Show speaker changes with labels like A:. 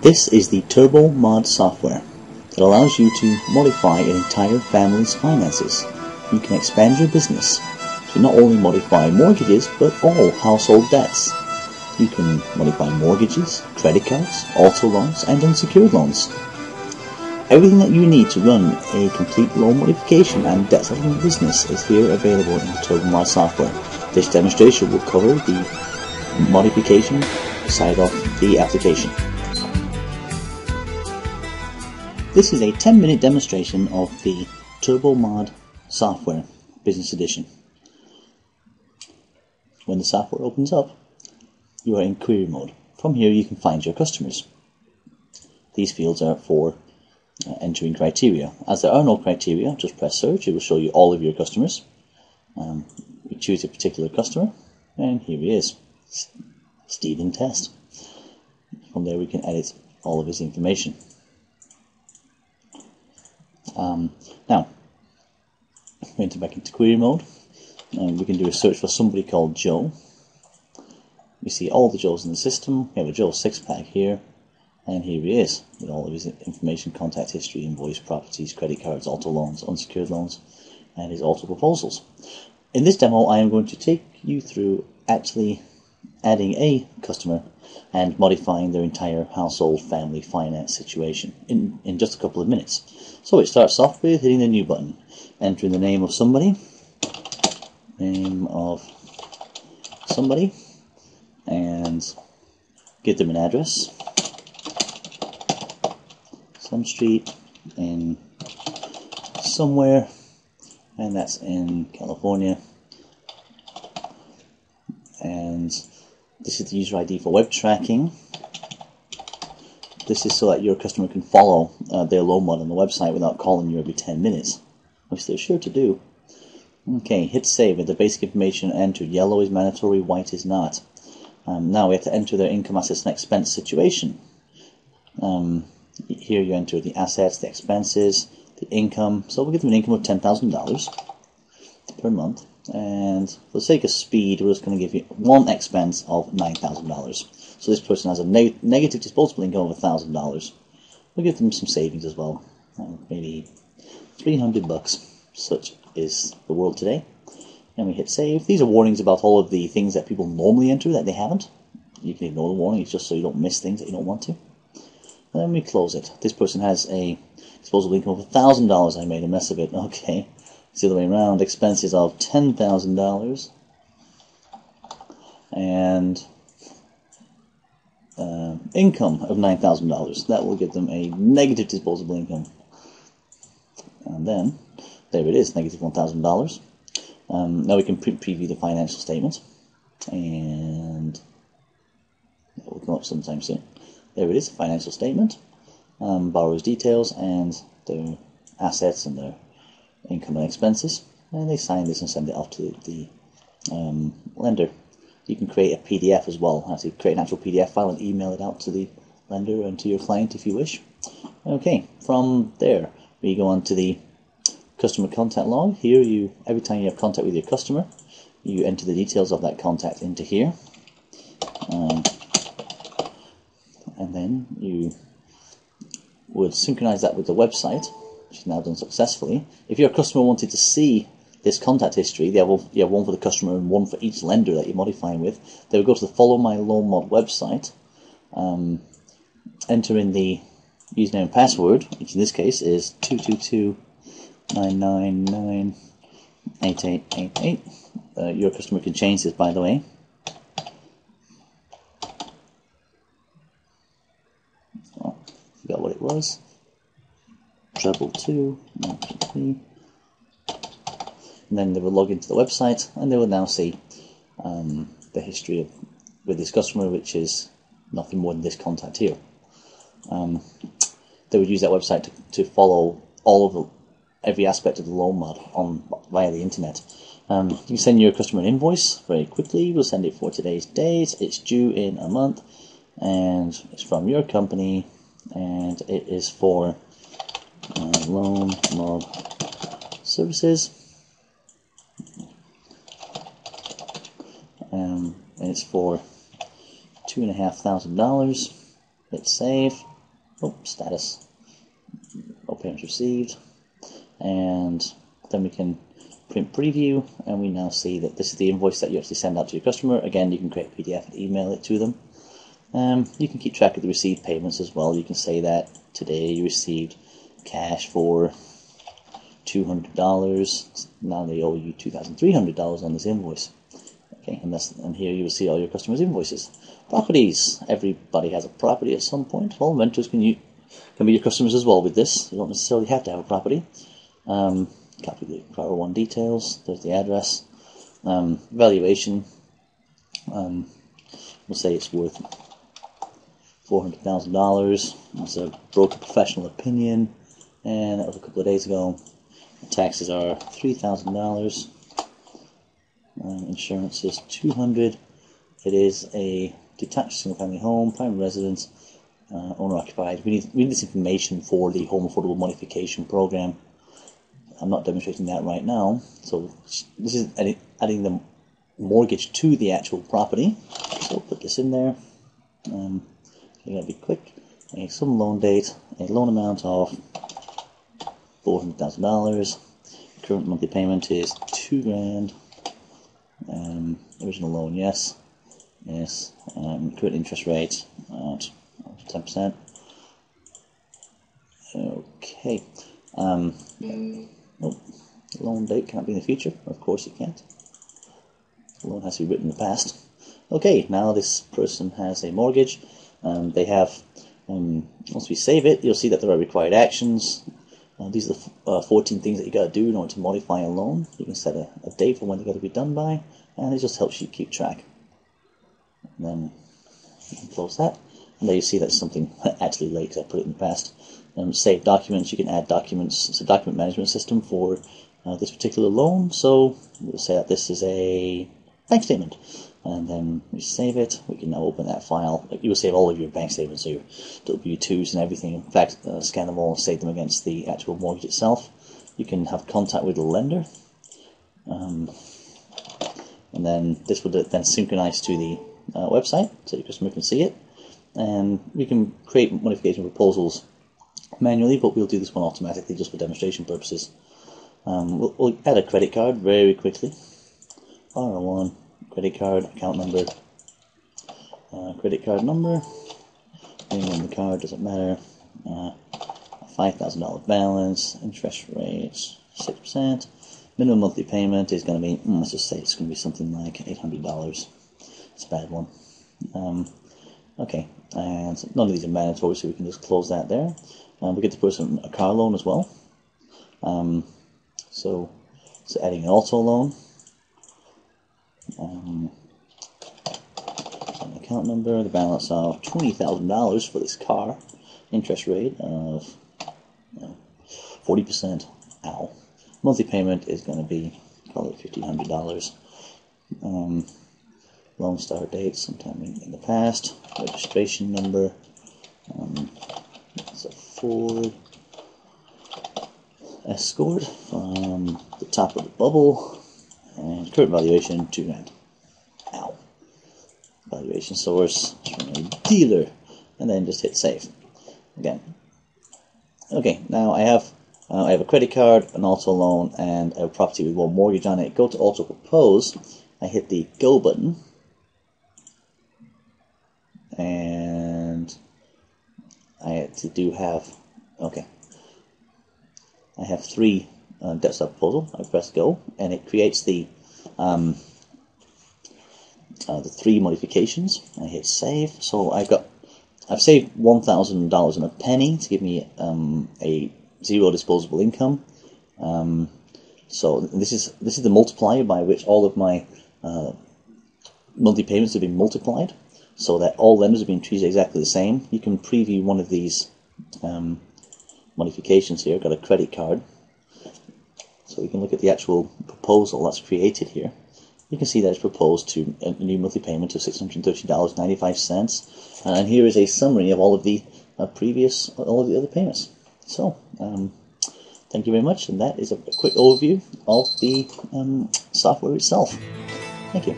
A: This is the TurboMod software that allows you to modify an entire family's finances. You can expand your business to not only modify mortgages, but all household debts. You can modify mortgages, credit cards, auto loans, and unsecured loans. Everything that you need to run a complete loan modification and debt settlement business is here available in the TurboMod software. This demonstration will cover the modification side of the application. This is a 10-minute demonstration of the TurboMod software Business Edition. When the software opens up, you are in query mode. From here you can find your customers. These fields are for entering criteria. As there are no criteria, just press search. It will show you all of your customers. We choose a particular customer, and here he is, Stephen Test. From there we can edit all of his information. Now, we enter back into query mode, and we can do a search for somebody called Joe. We see all the Joes in the system. We have a Joe 6-pack here, and here he is with all of his information: contact history, invoice, properties, credit cards, auto loans, unsecured loans, and his auto proposals. In this demo, I am going to take you through actually adding a customer and modifying their entire household family finance situation in just a couple of minutes. So it starts off with hitting the new button, entering the name of somebody, and give them an address, some street in somewhere, and that's in California. And this is the user ID for web tracking. This is so that your customer can follow their loan mod on the website without calling you every 10 minutes, which they're sure to do. Okay, hit save with the basic information entered. Yellow is mandatory, white is not. Now we have to enter their income, assets, and expense situation. Here you enter the assets, the expenses, the income. So we'll give them an income of $10,000 per month. And for the sake of speed, we're just going to give you one expense of $9,000. So this person has a negative disposable income of $1,000. We'll give them some savings as well, maybe $300. Such is the world today. And we hit save. These are warnings about all of the things that people normally enter that they haven't. You can ignore the warning, it's just so you don't miss things that you don't want to. And then we close it. This person has a disposable income of $1,000. I made a mess of it. Okay. It's the other way around. Expenses of $10,000 and income of $9,000. That will give them a negative disposable income. And then there it is, negative $1,000. Now we can preview the financial statement, and that will come up sometime soon. There it is, financial statement, borrower's details, and their assets and their income and expenses, and they sign this and send it off to the lender. You can create a PDF as well, actually create an actual PDF file and email it out to the lender and to your client if you wish. Okay, from there we go on to the customer contact log. Here, every time you have contact with your customer, you enter the details of that contact into here, and then you would synchronize that with the website, which is now done successfully. If your customer wanted to see this contact history, you have one for the customer and one for each lender that you're modifying with. They would go to the Follow My Loan Mod website, enter in the username and password, which in this case is 222-999-8888. Your customer can change this, by the way. Oh, forgot what it was. 222-933. And then they will log into the website, and they will now see the history with this customer, which is nothing more than this contact here. They would use that website to follow every aspect of the loan mod via the internet. You can send your customer an invoice very quickly. We'll send it for today's date. It's due in a month, and it's from your company, and it is for loan mod services. And it's for $2,500. Hit save. status, no payments received, and then we can print preview, and we now see that this is the invoice that you actually send out to your customer. Again, you can create a PDF and email it to them. You can keep track of the received payments as well. You can say that today you received cash for $200. Now they owe you $2,300 on this invoice. Okay, and here you will see all your customers' invoices. Properties. Everybody has a property at some point. All renters can be your customers as well with this. You don't necessarily have to have a property. Copy the Prior 1 details. There's the address. Valuation. We'll say it's worth $400,000. It's a broker professional opinion, and that was a couple of days ago. The taxes are $3,000. Insurance is $200. It is a detached single-family home, prime residence, owner-occupied. We need this information for the Home Affordable Modification program. I'm not demonstrating that right now, so this is adding the mortgage to the actual property. So we'll put this in there. You gotta be quick. A sum loan date, a loan amount of $400,000. Current monthly payment is $2,000. Original loan, yes. Current interest rate at 10%. Okay. Nope. Loan date can't be in the future. Of course it can't. The loan has to be written in the past. Okay, now this person has a mortgage. They have, once we save it, you'll see that there are required actions. These are the 14 things that you got to do in order to modify a loan. You can set a date for when they got to be done by, and it just helps you keep track. And then you can close that. And there you see that's something actually late because I put it in the past. Save documents, you can add documents. It's a document management system for this particular loan. So we'll say that this is a bank statement. And then we save it. We can now open that file. You will save all of your bank statements, so your W-2s and everything. In fact, scan them all and save them against the actual mortgage itself. You can have contact with the lender. And then this would then synchronize to the website so your customer can see it. And we can create modification proposals manually, but we'll do this one automatically just for demonstration purposes. We'll add a credit card very quickly. R1, credit card, account number, credit card number, name on the card, doesn't matter, $5,000 balance, interest rates 6%, minimum monthly payment is going to be, let's just say it's going to be something like $800. It's a bad one. Okay, and none of these are mandatory, so we can just close that there. We get the person a car loan as well. So adding an auto loan. An account number, the balance of $20,000 for this car. Interest rate of 40%. Ow. Monthly payment is going to be, call it $1,500. Loan start date sometime in the past. Registration number. It's a Ford Escort from the top of the bubble. And current valuation, $2,000. Ow. Valuation source from a dealer. And then just hit save. Again. Okay, now I have a credit card, an auto loan, and a property with one mortgage on it. Go to auto propose. I hit the go button. And I actually have three desktop proposal. I press go, and it creates the three modifications. I hit save. So I've saved $1,000 and a penny to give me a zero disposable income. So this is the multiplier by which all of my monthly payments have been multiplied, so that all lenders have been treated exactly the same. You can preview one of these modifications here. I've got a credit card, so we can look at the actual proposal that's created here. You can see that it's proposed to a new monthly payment of $630.95, and here is a summary of all of the all of the other payments. So, thank you very much, and that is a quick overview of the software itself. Thank you.